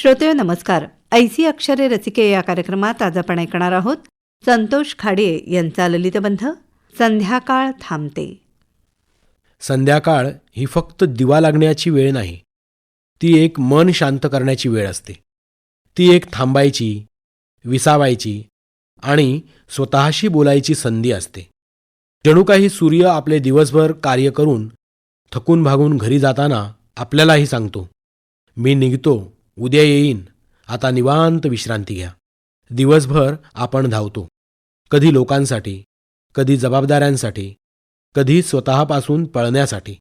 श्रोतेहो नमस्कार. ऐसी अक्षरे रसिके या कार्यक्रमात आज आपण ऐकणार आहोत संतोष खाडे यांचा ललितबंध संध्याकाळ थांबते. संध्याकाळ ही फक्त दिवा लागण्याची वेळ नाही, ती एक मन शांत करण्याची वेळ असते. ती एक थांबायची, विसावायची आणि स्वतःशी बोलायची संधी असते. जणू काही सूर्य आपले दिवसभर कार्य करून थकून भागून घरी जाताना आपल्यालाही सांगतो, मी निघतो, उद्या येईन, आता निवांत विश्रांती घ्या. दिवसभर आपण धावतो, कधी लोकांसाठी, कधी जबाबदाऱ्यांसाठी, कधी स्वतःपासून पळण्यासाठी.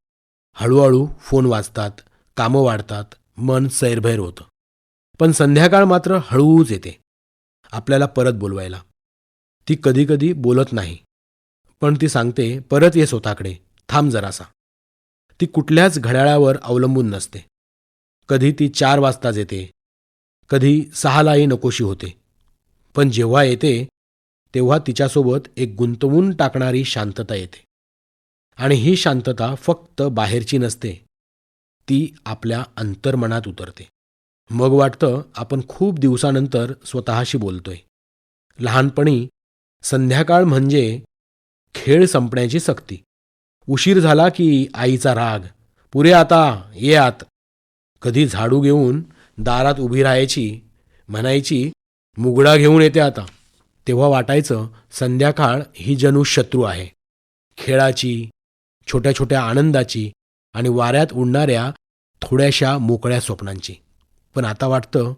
हळूहळू फोन वाजतात, कामं वाढतात, मन सैरभैर होतं. पण संध्याकाळ मात्र हळूच येते आपल्याला परत बोलवायला. ती कधीकधी बोलत नाही, पण ती सांगते, परत ये स्वतःकडे, थांब जरासा. ती कुठल्याच घड्याळावर अवलंबून नसते. कधी ती 4 वाजताच येते, कधी 6लाही नकोशी होते. पण जेव्हा येते तेव्हा तिच्यासोबत एक गुंतवून टाकणारी शांतता येते. आणि ही शांतता फक्त बाहेरची नसते, ती आपल्या अंतर्मनात उतरते. मग वाटतं आपण खूप दिवसानंतर स्वतःशी बोलतोय. लहानपणी संध्याकाळ म्हणजे खेळ संपण्याची सक्ती. उशीर झाला की आईचा राग, पुरे आता ये आत. कधी झाडू घेऊन दारात उभी राहायची, म्हणायची, मुगडा घेऊन येते आता. तेव्हा वाटायचं संध्याकाळ ही जणू शत्रू आहे, खेळाची, छोट्या छोट्या आनंदाची आणि वाऱ्यात उडणाऱ्या थोड्याशा मोकळ्या स्वप्नांची. पण आता वाटतं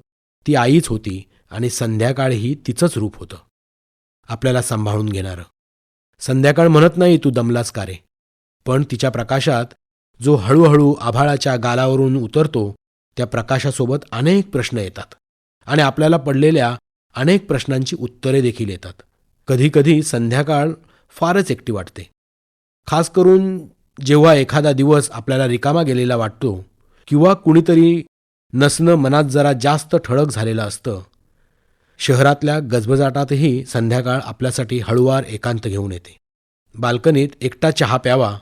ती आईच होती आणि संध्याकाळ ही तिचंच रूप होतं, आपल्याला सांभाळून घेणारं. संध्याकाळ म्हणत नाही तू दमलास का रे, पण तिच्या प्रकाशात जो हळूहळू आभाळाच्या गालावरून उतरतो, त्या प्रकाशासोबत अनेक प्रश्न येतात आणि आपल्याला पडलेल्या अनेक प्रश्नांची उत्तरे देखील येतात. कधीकधी संध्याकाळ फारच एकटी वाटते, खास करून जेव्हा एखादा दिवस आपल्याला रिकामा गेलेला वाटतो किंवा कुणीतरी नसणं मनात जरा जास्त ठळक झालेलं असतं. शहरातल्या गजबजाटातही संध्याकाळ आपल्यासाठी हळूवार एकांत घेऊन येते. बाल्कनीत एकटा चहा प्यावा,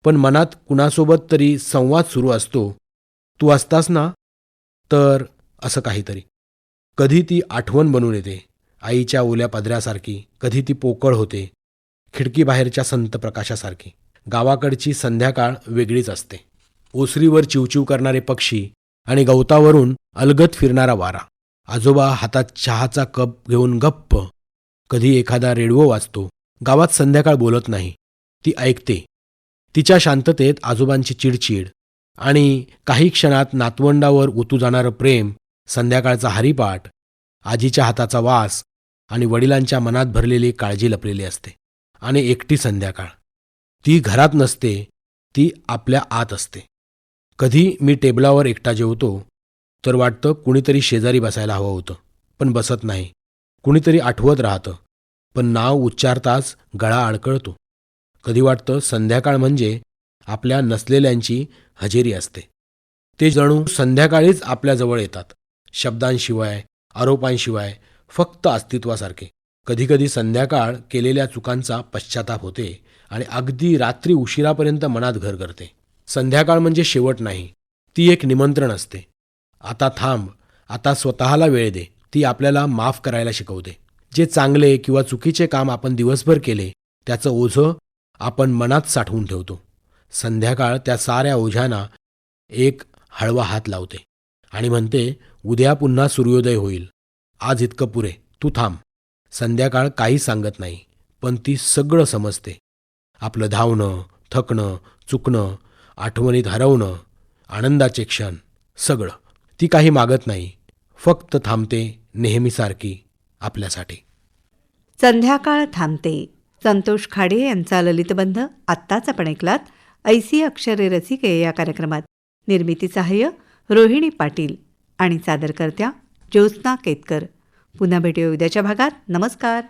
पण मनात कुणासोबत तरी संवाद सुरू असतो, तू असतास ना, तर असं काहीतरी. कधी ती आठवण बनून येते, आईच्या ओल्या पदऱ्यासारखी. कधी ती पोकळ होते, खिडकीबाहेरच्या संत प्रकाशासारखी. गावाकडची संध्याकाळ वेगळीच असते. ओसरीवर चिवचिव करणारे पक्षी आणि गवतावरून अलगद फिरणारा वारा. आजोबा हातात चहाचा कप घेऊन गप्प. कधी एखादा रेडिओ वाजतो. गावात संध्याकाळ बोलत नाही, ती ऐकते. तिच्या शांततेत आजोबांची चिडचिड आणि काही क्षणात नातवंडावर ओतू जाणारं प्रेम, संध्याकाळचा हरिपाठ, आजीच्या हाताचा वास आणि वडिलांच्या मनात भरलेली काळजी लपलेली असते. आणि एकटी संध्याकाळ, ती घरात नसते, ती आपल्या आत असते. कधी मी टेबलावर एकटा जेवतो तर वाटतं कुणीतरी शेजारी बसायला हवं होतं, पण बसत नाही. कुणीतरी आठवत राहतं, पण नाव उच्चारताच गळा अडकळतो. कधी वाटतं संध्याकाळ म्हणजे आपल्या नसलेल्यांची हजेरी असते. ते जणू संध्याकाळीच आपल्याजवळ येतात, शब्दांशिवाय, आरोपांशिवाय, फक्त अस्तित्वासारखे. कधीकधी संध्याकाळ केलेल्या चुकांचा पश्चाताप होते आणि अगदी रात्री उशिरापर्यंत मनात घर करते. संध्याकाळ म्हणजे शेवट नाही, ती एक निमंत्रण असते. आता थांब, आता स्वतःला वेळ दे. ती आपल्याला माफ करायला शिकवते. जे चांगले किंवा चुकीचे काम आपण दिवसभर केले, त्याचं ओझं आपण मनात साठवून ठेवतो. संध्याकाळ त्या साऱ्या ओझ्यांना एक हळवा हात लावते आणि म्हणते, उद्या पुन्हा सूर्योदय होईल, आज इतकं पुरे, तू थांब. संध्याकाळ काही सांगत नाही, पण ती सगळं समजते. आपलं धावणं, थकणं, चुकणं, आठवणीत हरवणं, आनंदाचे क्षण, सगळं. ती काही मागत नाही, फक्त थांबते नेहमीसारखी आपल्यासाठी. संध्याकाळ थांबते संतोष खाडे यांचा ललितबंध आत्ताच आपण ऐकलात. ऐसी अक्षरे रसिके या कार्यक्रमात निर्मिती सहाय्य रोहिणी पाटील आणि सादरकर्त्या ज्योत्स्ना केतकर. पुन्हा भेटूया उद्याच्या भागात. नमस्कार.